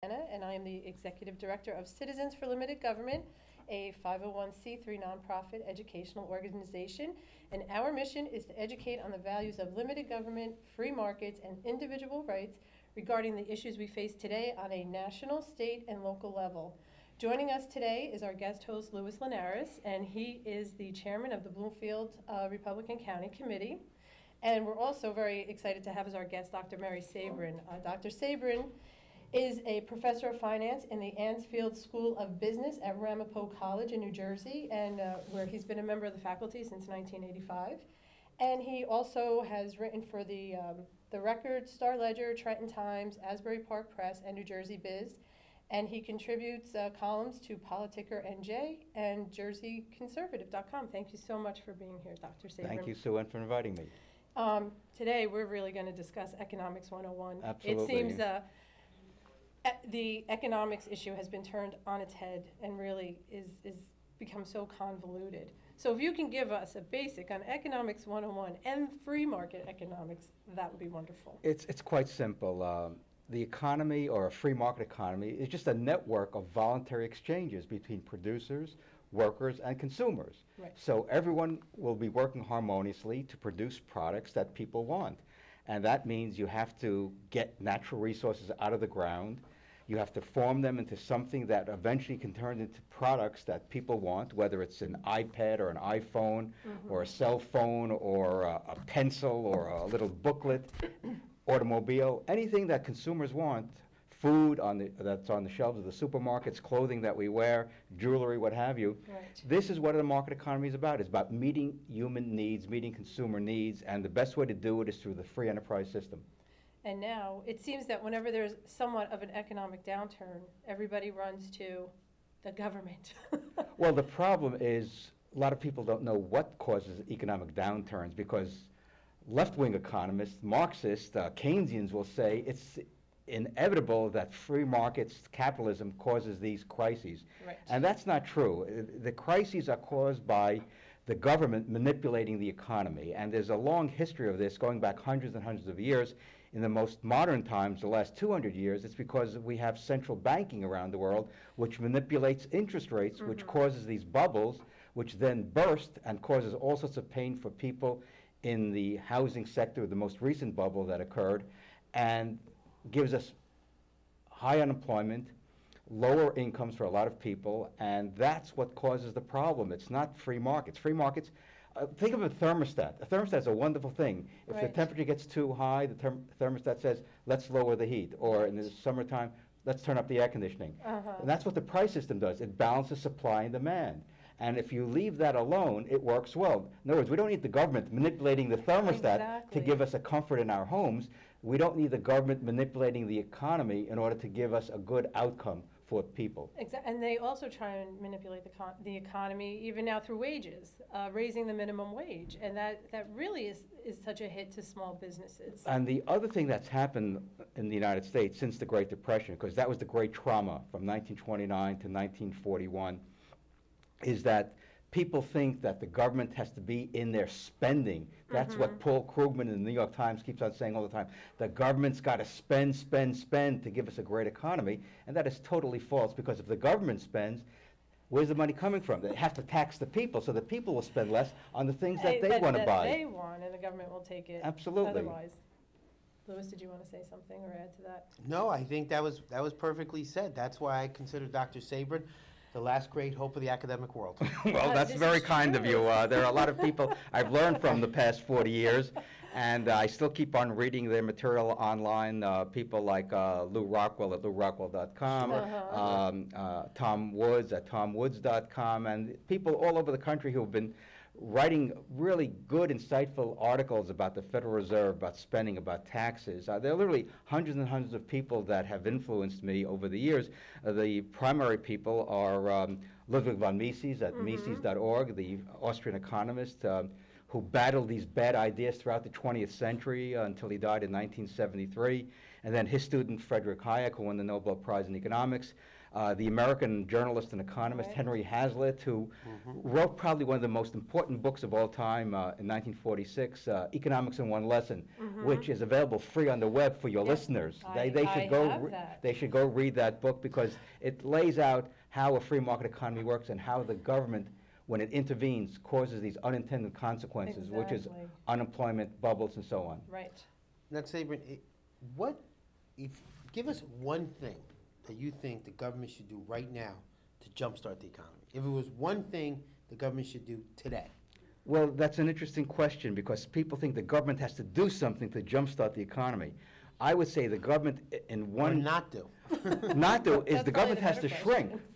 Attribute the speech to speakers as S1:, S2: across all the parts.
S1: Penna, and I am the Executive Director of Citizens for Limited Government, a 501c3 nonprofit educational organization. And our mission is to educate on the values of limited government, free markets, and individual rights regarding the issues we face today on a national, state, and local level. Joining us today is our guest host, Linares, and he is the chairman of the Bloomfield Republican County Committee. And we're also very excited to have as our guest Dr. Mary Sabrin. Dr. Sabrin is a professor of finance in the Ansfield School of Business at Ramapo College in New Jersey, and where he's been a member of the faculty since 1985. And he also has written for the Record, Star Ledger, Trenton Times, Asbury Park Press, and New Jersey Biz. And he contributes columns to Politicker NJ and JerseyConservative.com. Thank you so much for being here, Dr. Sabrin.
S2: Thank you, Sue, for inviting me.
S1: Today, we're really going to discuss Economics 101.
S2: Absolutely.
S1: It seems the economics issue has been turned on its head and really is become so convoluted. So if you can give us a basic on Economics 101 and free market economics, that would be wonderful.
S2: It's quite simple. The economy, or a free market economy, is just a network of voluntary exchanges between producers, workers, and consumers.
S1: Right.
S2: So everyone will be working harmoniously to produce products that people want. And that means you have to get natural resources out of the ground. You have to form them into something that eventually can turn into products that people want, whether it's an iPad or an iPhone or a cell phone or a pencil or a little booklet, automobile, anything that consumers want, food that's on the shelves of the supermarkets, clothing that we wear, jewelry, what have you.
S1: Right.
S2: This is what the market economy is about. It's about meeting human needs, meeting consumer needs, and the best way to do it is through the free enterprise system.
S1: And now it seems that whenever there's somewhat of an economic downturn, everybody runs to the government.
S2: Well, the problem is a lot of people don't know what causes economic downturns, because left-wing economists, Marxists, Keynesians will say it's inevitable that free markets, capitalism, causes these crises.
S1: Right.
S2: And that's not true. The crises are caused by the government manipulating the economy. And there's a long history of this going back hundreds and hundreds of years. In the most modern times, the last 200 years, it's because we have central banking around the world, which manipulates interest rates, which causes these bubbles, which then burst and causes all sorts of pain for people in the housing sector, the most recent bubble that occurred, and gives us high unemployment, lower incomes for a lot of people, and that's what causes the problem. It's not free markets. Free markets, think of a thermostat. A thermostat is a wonderful thing. If the temperature gets too high, the thermostat says, let's lower the heat, or in the summertime, let's turn up the air conditioning. And that's what the price system does. It balances supply and demand. And if you leave that alone, it works well. In other words, we don't need the government manipulating the thermostat to give us a comfort in our homes. We don't need the government manipulating the economy in order to give us a good outcome for people.
S1: Exactly. And they also try and manipulate the economy, even now through wages, raising the minimum wage. And that really is such a hit to small businesses.
S2: And the other thing that's happened in the United States since the Great Depression, because that was the great trauma from 1929 to 1941, is that people think that the government has to be in there spending. That's what Paul Krugman in the New York Times keeps on saying all the time. The government's got to spend, spend, spend to give us a great economy. And that is totally false, because if the government spends, where's the money coming from? They have to tax the people, so the people will spend less on the things that they want to buy.
S1: They want, and the government will take it.
S2: Absolutely.
S1: Otherwise. Louis, did you want to say something or add to that?
S3: No, I think that was perfectly said. That's why I consider Dr. Sabrin the last great hope of the academic world.
S2: Well, that's very kind of you. There are a lot of people I've learned from the past 40 years, and I still keep on reading their material online. People like Lou Rockwell at LouRockwell.com, Tom Woods at TomWoods.com, and people all over the country who have been writing really good, insightful articles about the Federal Reserve, about spending, about taxes. There are literally hundreds and hundreds of people that have influenced me over the years. The primary people are Ludwig von Mises at Mises.org, the Austrian economist who battled these bad ideas throughout the 20th century until he died in 1973. and then his student Frederick Hayek, who won the Nobel Prize in Economics, the American journalist and economist
S1: Right.
S2: Henry Hazlitt, who wrote probably one of the most important books of all time in 1946, Economics in One Lesson, which is available free on the web for your
S1: Yeah.
S2: listeners.
S1: I
S2: should go
S1: have that.
S2: they should go read that book because it lays out how a free market economy works and how the government, when it intervenes, causes these unintended consequences, which is
S1: Exactly.
S2: unemployment, bubbles, and so on.
S1: Right.
S3: Now, Sabrin, give us one thing that you think the government should do right now to jumpstart the economy. If it was one thing the government should do today.
S2: Well, that's an interesting question because people think the government has to do something to jumpstart the economy. I would say the government in
S3: Or
S2: one
S3: not do.
S2: not do is
S1: That's
S2: the
S1: probably
S2: government
S1: the
S2: has to
S1: better
S2: shrink.
S1: question.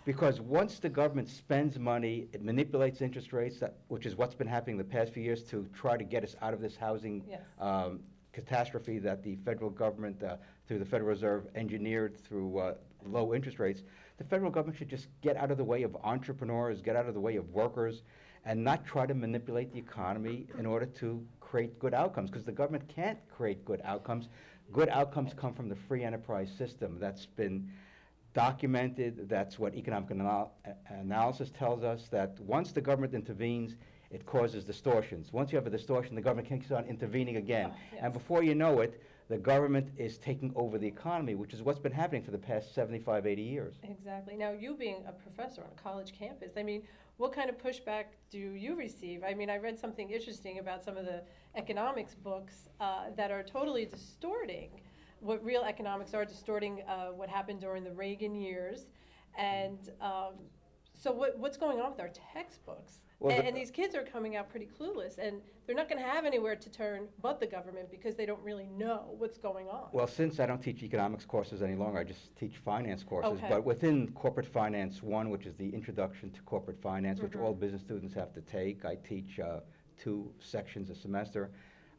S2: Because once the government spends money, it manipulates interest rates, which is what's been happening the past few years to try to get us out of this housing
S1: Yes.
S2: catastrophe that the federal government, through the Federal Reserve, engineered through low interest rates. The federal government should just get out of the way of entrepreneurs, get out of the way of workers, and not try to manipulate the economy in order to create good outcomes, because the government can't create good outcomes. Good outcomes come from the free enterprise system. That's been documented. That's what economic analysis tells us, that once the government intervenes, it causes distortions. Once you have a distortion, the government keeps on intervening again.
S1: Oh,
S2: And
S1: yes.
S2: before you know it, the government is taking over the economy, which is what's been happening for the past 75, 80 years.
S1: Exactly. Now, you being a professor on a college campus, I mean, what kind of pushback do you receive? I mean, I read something interesting about some of the economics books that are totally distorting what real economics are, distorting what happened during the Reagan years. And so what's going on with our textbooks?
S2: Well,
S1: And these kids are coming out pretty clueless, and they're not going to have anywhere to turn but the government because they don't really know what's going on.
S2: Well, since I don't teach economics courses any longer, I just teach finance courses.
S1: Okay.
S2: But within Corporate Finance 1, which is the Introduction to Corporate Finance, which
S1: Mhm.
S2: all business students have to take, I teach 2 sections a semester.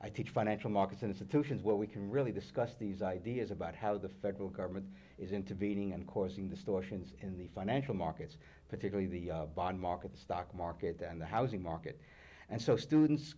S2: I teach financial markets and institutions where we can really discuss these ideas about how the federal government is intervening and causing distortions in the financial markets, particularly the bond market, the stock market, and the housing market. And so students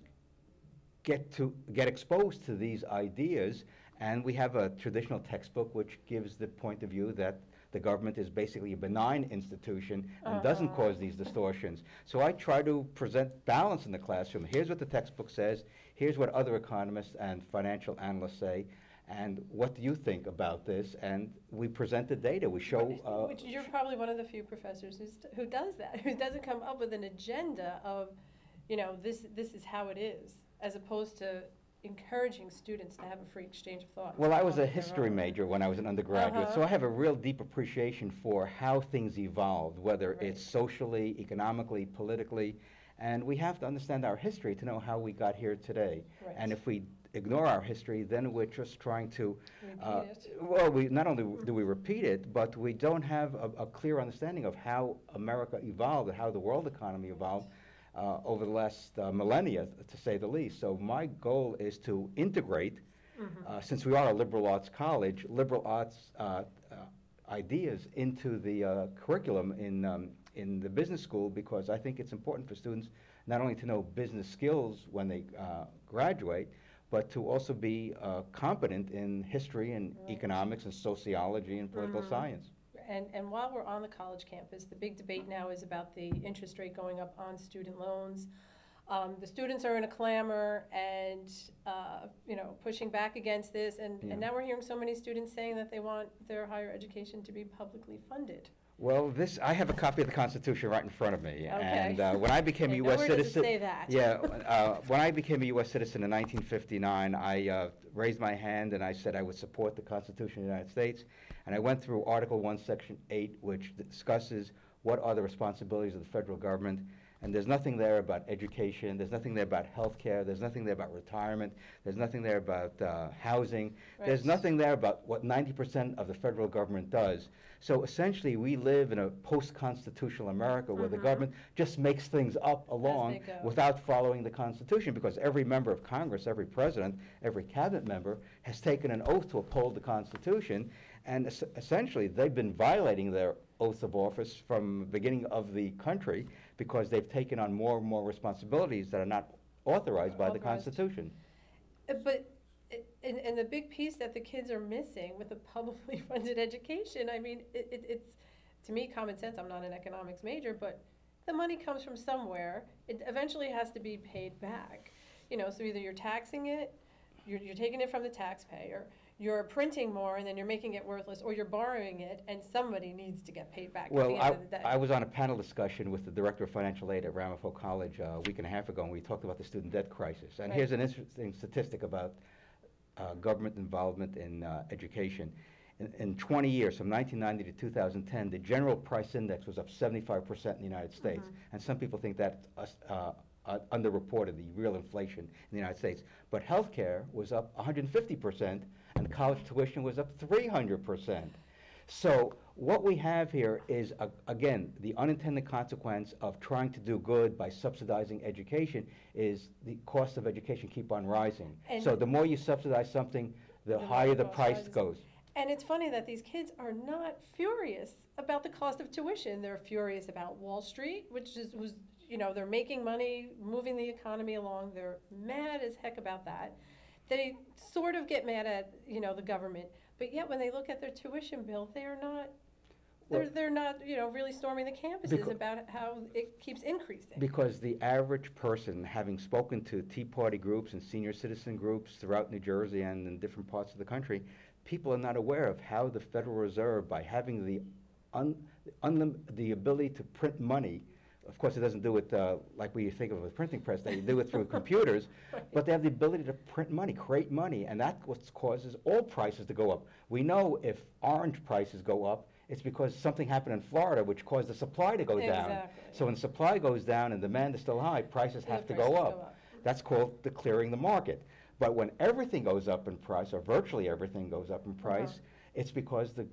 S2: get exposed to these ideas, and we have a traditional textbook which gives the point of view that the government is basically a benign institution and doesn't cause these distortions. So I try to present balance in the classroom. Here's what the textbook says, here's what other economists and financial analysts say, and what do you think about this? And we present the data, we show...
S1: Which you're probably one of the few professors who does that, who doesn't come up with an agenda of, this is how it is, as opposed to encouraging students to have a free exchange of thought.
S2: Well, I was
S1: on
S2: a
S1: their
S2: history
S1: own.
S2: major when I was an undergraduate, so I have a real deep appreciation for how things evolved, whether
S1: Right.
S2: it's socially, economically, politically, and we have to understand our history to know how we got here today.
S1: Right.
S2: And if we ignore our history, then we're just trying to...
S1: Repeat it.
S2: Well, we not only do we repeat it, but we don't have a clear understanding of how America evolved and how the world economy evolved over the last millennia, to say the least. So my goal is to integrate, since we are a liberal arts college, liberal arts ideas into the curriculum in the business school, because I think it's important for students not only to know business skills when they graduate, but to also be competent in history and
S1: Right.
S2: economics and sociology and political science.
S1: And while we're on the college campus, the big debate now is about the interest rate going up on student loans. The students are in a clamor and, pushing back against this. And now we're hearing so many students saying that they want their higher education to be publicly funded.
S2: Well, I have a copy of the Constitution right in front of me.
S1: Okay.
S2: And when I became a
S1: And
S2: U.S.
S1: nowhere does it
S2: citizen...
S1: say that.
S2: Yeah, when I became a U.S. citizen in 1959, I raised my hand and I said I would support the Constitution of the United States. And I went through Article 1, Section 8, which discusses what are the responsibilities of the federal government. And there's nothing there about education, there's nothing there about health care, there's nothing there about retirement, there's nothing there about housing, there's
S1: Right.
S2: nothing there about what 90% of the federal government does. So essentially, we live in a post-constitutional America where the government just makes things up along
S1: go.
S2: without following the Constitution, because every member of Congress, every president, every cabinet member has taken an oath to uphold the Constitution, and essentially they've been violating their oath of office from the beginning of the country because they've taken on more and more responsibilities that are not authorized by the
S1: Authorized.
S2: Constitution.
S1: But and the big piece that the kids are missing with a publicly funded education, I mean, it's, to me, common sense. I'm not an economics major, but the money comes from somewhere. It eventually has to be paid back. You know, so either you're taxing it, you're taking it from the taxpayer, you're printing more and then you're making it worthless, or you're borrowing it and somebody needs to get paid back at the
S2: Well,
S1: end of the day.
S2: I was on a panel discussion with the director of financial aid at Ramapo College a week and a half ago, and we talked about the student debt crisis. And
S1: Right.
S2: here's an interesting statistic about government involvement in education. In 20 years, from 1990 to 2010, the general price index was up 75% in the United States. And some people think that's underreported, the real inflation in the United States. But healthcare was up 150%, and college tuition was up 300%. So what we have here is, again, the unintended consequence of trying to do good by subsidizing education is the cost of education keep on rising.
S1: And
S2: so the more you subsidize something, the
S1: more
S2: higher
S1: the
S2: the
S1: cost
S2: price
S1: rises.
S2: goes.
S1: And it's funny that these kids are not furious about the cost of tuition. They're furious about Wall Street, which was, you know, they're making money, moving the economy along. They're mad as heck about that. They sort of get mad at, you know, the government, but yet when they look at their tuition bill, they're not, they're not, you know, really storming the campuses about how it keeps increasing.
S2: Because the average person, having spoken to Tea Party groups and senior citizen groups throughout New Jersey and in different parts of the country, people are not aware of how the Federal Reserve, by having the ability to print money, of course it doesn't do it like we think of a printing press, they do it through computers, but they have the ability to print money, create money, and that's what causes all prices to go up. We know if orange prices go up, it's because something happened in Florida which caused the supply to go down.
S1: Exactly.
S2: So when supply goes down and demand is still high, prices have to go up. That's called the clearing the market. But when everything goes up in price, or virtually everything goes up in price, it's because the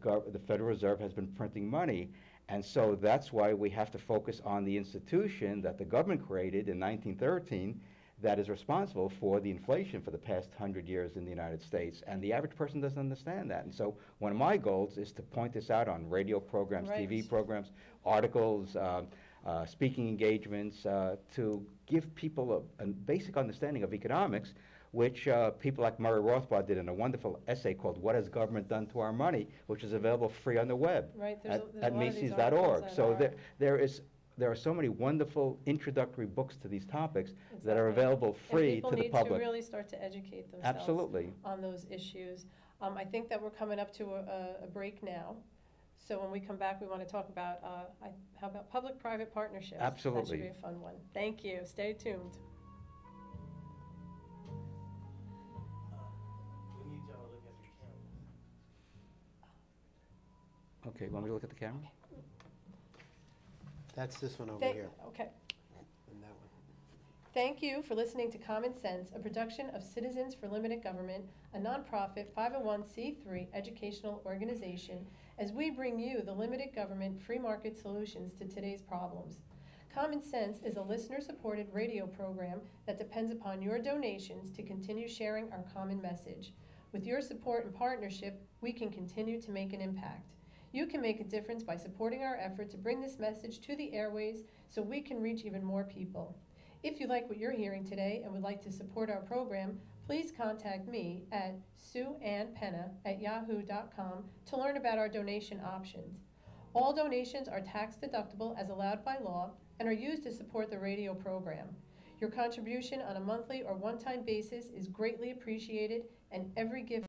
S2: Federal Reserve has been printing money. And so that's why we have to focus on the institution that the government created in 1913 that is responsible for the inflation for the past 100 years in the United States. And the average person doesn't understand that. And so one of my goals is to point this out on radio programs,
S1: Right.
S2: TV programs, articles, speaking engagements, to give people a basic understanding of economics, which people like Murray Rothbard did in a wonderful essay called What Has Government Done to Our Money, which is available free on the web
S1: Right, there's
S2: at
S1: a lot of these
S2: Macy's.org.
S1: articles that
S2: So
S1: are-
S2: there are so many wonderful introductory books to these topics that are
S1: Exactly.
S2: available free to the
S1: And people
S2: public.
S1: need to really start to educate themselves
S2: Absolutely.
S1: on those issues. I think that we're coming up to a break now. So when we come back, we want to talk about, how about public-private partnerships? That
S2: Absolutely.
S1: should be a fun one. Thank you. Stay tuned.
S3: We need y'all to look at the camera.
S2: Okay, want me to look at the camera?
S3: That's this one over
S1: Thank-
S3: here,
S1: Okay.
S3: and that one.
S1: Thank you for listening to Common Sense, a production of Citizens for Limited Government, a nonprofit 501c3 educational organization, as we bring you the limited government free market solutions to today's problems. Common Sense is a listener-supported radio program that depends upon your donations to continue sharing our common message. With your support and partnership, we can continue to make an impact. You can make a difference by supporting our effort to bring this message to the airways so we can reach even more people. If you like what you're hearing today and would like to support our program, please contact me at sueannpenna@yahoo.com to learn about our donation options. All donations are tax deductible as allowed by law and are used to support the radio program. Your contribution on a monthly or one-time basis is greatly appreciated, and every gift